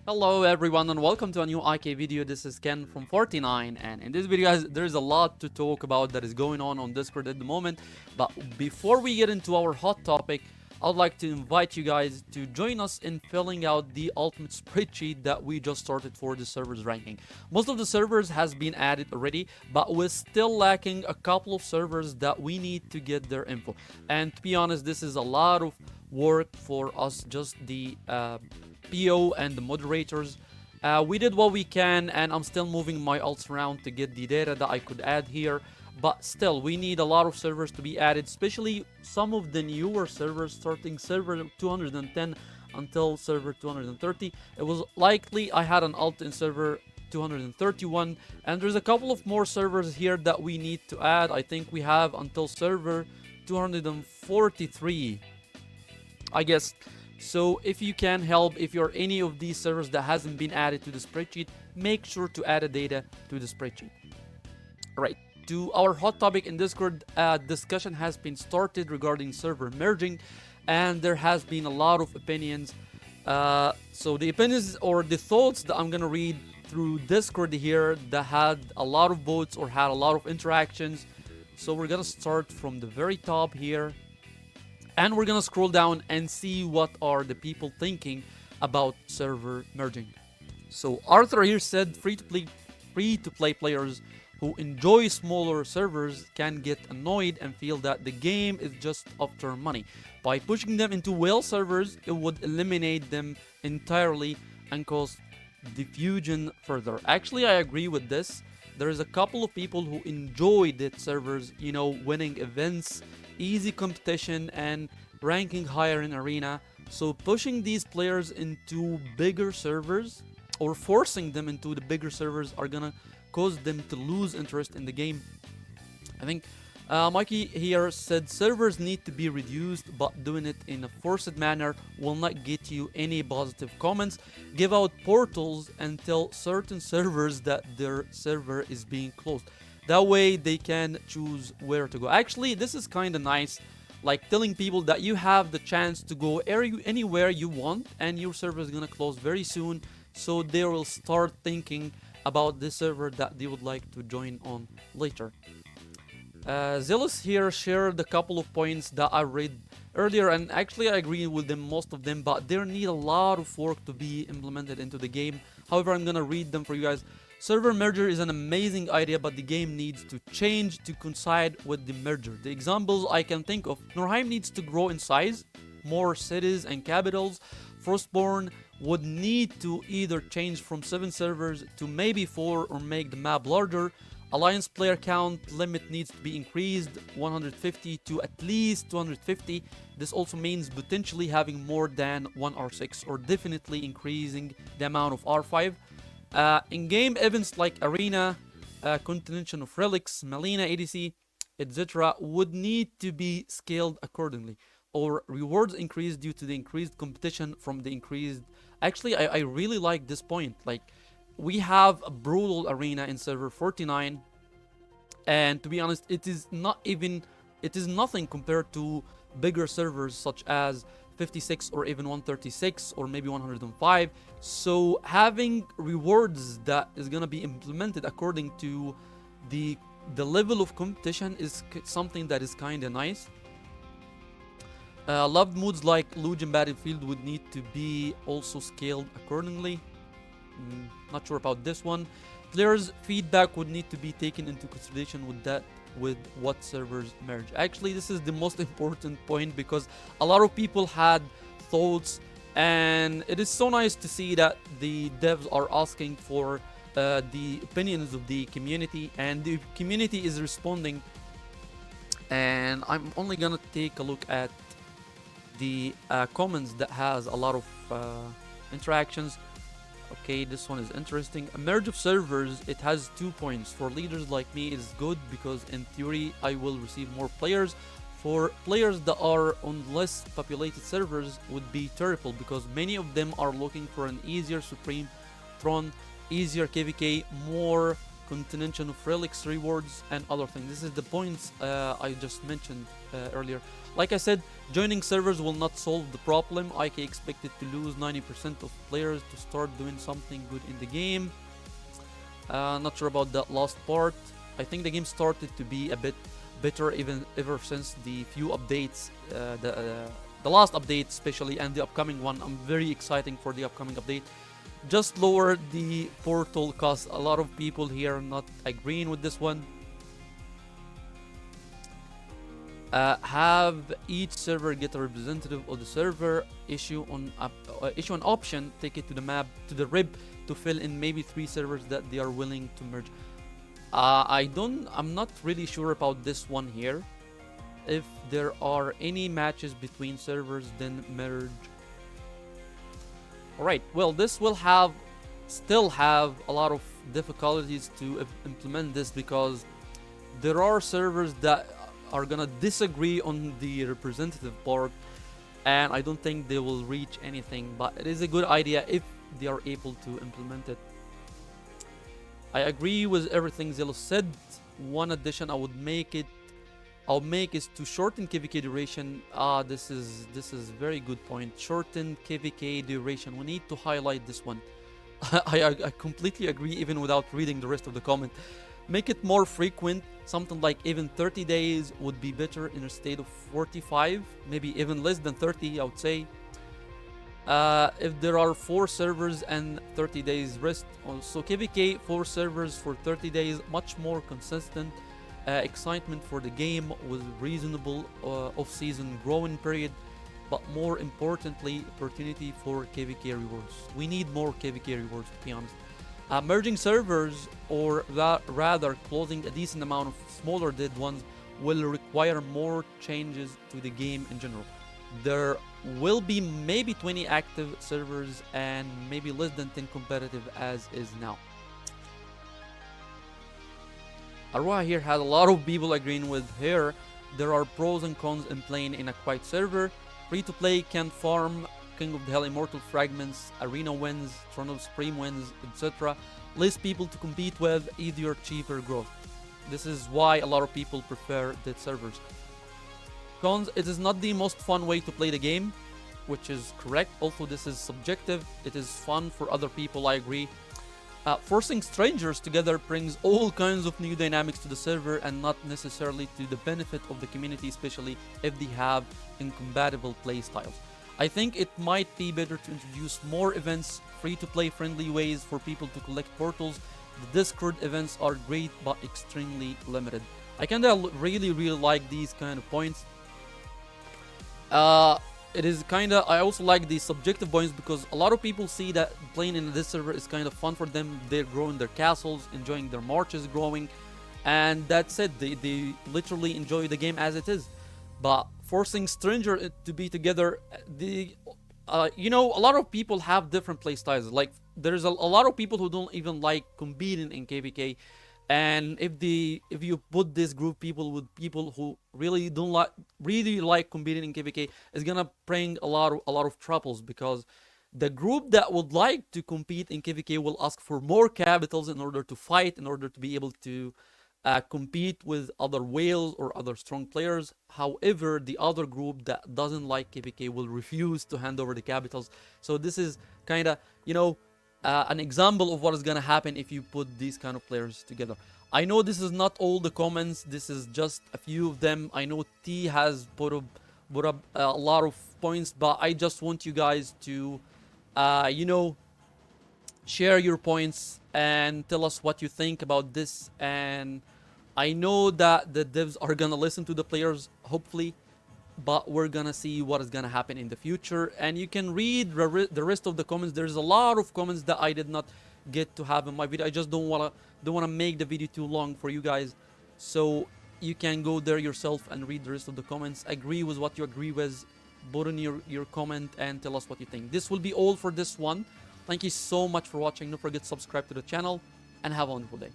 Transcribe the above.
Hello everyone and welcome to a new IK video. This is Ken from 49, and in this video guys there's a lot to talk about that is going on Discord at the moment. But before we get into our hot topic, I'd like to invite you guys to join us in filling out the ultimate spreadsheet that we just started for the servers ranking. Most of the servers has been added already, but we're still lacking a couple of servers that we need to get their info. And to be honest, this is a lot of work for us, just the PO and the moderators. We did what we can, and I'm still moving my alts around to get the data that I could add here. But still, we need a lot of servers to be added, especially some of the newer servers, starting server 210 until server 230. It was likely I had an alt in server 231, and there's a couple of more servers here that we need to add. I think we have until server 243, I guess. So if you can help, if you're any of these servers that hasn't been added to the spreadsheet, make sure to add the data to the spreadsheet. Right, to our hot topic in Discord, discussion has been started regarding server merging, and there has been a lot of opinions. So the opinions or the thoughts that I'm gonna read through Discord here that had a lot of votes or had a lot of interactions. So we're gonna start from the very top here, and we're gonna scroll down and see what are the people thinking about server merging. So Arthur here said free-to-play players who enjoy smaller servers can get annoyed and feel that the game is just after money. By pushing them into whale servers, it would eliminate them entirely and cause diffusion further. Actually, I agree with this. There's a couple of people who enjoy that servers, you know, winning events, easy competition, and ranking higher in arena. So pushing these players into bigger servers or forcing them into the bigger servers are gonna cause them to lose interest in the game. I think Mikey here said servers need to be reduced, but doing it in a forced manner will not get you any positive comments. Give out portals and tell certain servers that their server is being closed. That way they can choose where to go. Actually, this is kind of nice, like telling people that you have the chance to go anywhere you want, and your server is gonna close very soon, so they will start thinking about the server that they would like to join on later. Zealous here shared a couple of points that I read earlier, and actually I agree with them, most of them, but there need a lot of work to be implemented into the game. However, I'm gonna read them for you guys. Server merger is an amazing idea, but the game needs to change to coincide with the merger. The examples I can think of: Norheim needs to grow in size, more cities and capitals. Frostborn would need to either change from 7 servers to maybe 4 or make the map larger. Alliance player count limit needs to be increased 150 to at least 250. This also means potentially having more than one R6 or definitely increasing the amount of R5. In-game events like Arena, Continuation of Relics, Melina ADC, etc. would need to be scaled accordingly, or rewards increased due to the increased competition from the increased... Actually, I really like this point. Like, we have a brutal arena in server 49, and to be honest, it is nothing compared to bigger servers such as 56 or even 136 or maybe 105. So having rewards that is gonna be implemented according to the level of competition is something that is kind of nice. Loved moods like Legion Battlefield would need to be also scaled accordingly. Not sure about this one. Players' feedback would need to be taken into consideration with what servers merge. Actually, this is the most important point because a lot of people had thoughts, and it is so nice to see that the devs are asking for the opinions of the community, and the community is responding. And I'm only gonna take a look at the comments that has a lot of interactions. Okay, this one is interesting. A merge of servers, it has 2 points. For leaders like me, it is good because in theory I will receive more players. For players that are on less populated servers would be terrible because many of them are looking for an easier Supreme Throne, easier KVK, more continuation of relics, rewards, and other things. This is the points I just mentioned earlier. Like I said, joining servers will not solve the problem. IK expected to lose 90% of players to start doing something good in the game. Not sure about that last part. I think the game started to be a bit better ever since the few updates, the last update especially, and the upcoming one. I'm very excited for the upcoming update. Just lower the portal cost. A lot of people here are not agreeing with this one. Have each server get a representative of the server, issue an option, take it to the map, to the RIB, to fill in maybe 3 servers that they are willing to merge. I'm not really sure about this one here. If there are any matches between servers, then merge. Alright, well, this will still have a lot of difficulties to implement this, because there are servers that are gonna disagree on the representative part, and I don't think they will reach anything, but it is a good idea if they are able to implement it. I agree with everything Zelo said. One addition I would make is to shorten KVK duration. This is very good point. Shorten KVK duration. We need to highlight this one. I completely agree, even without reading the rest of the comment. Make it more frequent. Something like even 30 days would be better instead of 45, maybe even less than 30, I would say. If there are 4 servers and 30 days rest, so KVK 4 servers for 30 days, much more consistent. Excitement for the game with reasonable off-season growing period, but more importantly, opportunity for KVK rewards. We need more KVK rewards, to be honest. Merging servers, or rather closing a decent amount of smaller dead ones, will require more changes to the game in general. There will be maybe 20 active servers and maybe less than 10 competitive as is now. Arwa here had a lot of people agreeing with her. There are pros and cons in playing in a quiet server. Free to play can farm King of the Hell Immortal fragments, arena wins, Throne of Supreme wins, etc. Less people to compete with, easier, cheaper growth. This is why a lot of people prefer dead servers. Cons, it is not the most fun way to play the game, which is correct. Also, this is subjective. It is fun for other people, I agree. Forcing strangers together brings all kinds of new dynamics to the server and not necessarily to the benefit of the community, especially if they have incompatible play styles. I think it might be better to introduce more events, free-to-play friendly ways for people to collect portals. The Discord events are great but extremely limited. I kinda really like these kind of points. It is kinda, I also like the subjective points, because a lot of people see that playing in this server is kind of fun for them. They're growing their castles, enjoying their marches growing, and that's it. They literally enjoy the game as it is. But forcing strangers to be together, you know, a lot of people have different play styles. Like, there's a lot of people who don't even like competing in KVK. And if you put this group people with people who really like competing in KVK, is gonna bring a lot of troubles, because the group that would like to compete in KVK will ask for more capitals in order to fight, in order to be able to compete with other whales or other strong players. However, the other group that doesn't like KVK will refuse to hand over the capitals. So this is kind of, you know, an example of what is gonna happen if you put these kind of players together. I know this is not all the comments, this is just a few of them. I know T has put up a lot of points, but I just want you guys to, you know, share your points and tell us what you think about this. And I know that the devs are gonna listen to the players, hopefully, but we're gonna see what is gonna happen in the future. And you can read the rest of the comments. There's a lot of comments that I did not get to have in my video. I just don't wanna make the video too long for you guys, so you can go there yourself and read the rest of the comments. Agree with what you agree with, put in your comment and tell us what you think. This will be all for this one. Thank you so much for watching. Don't forget to subscribe to the channel and have a wonderful day.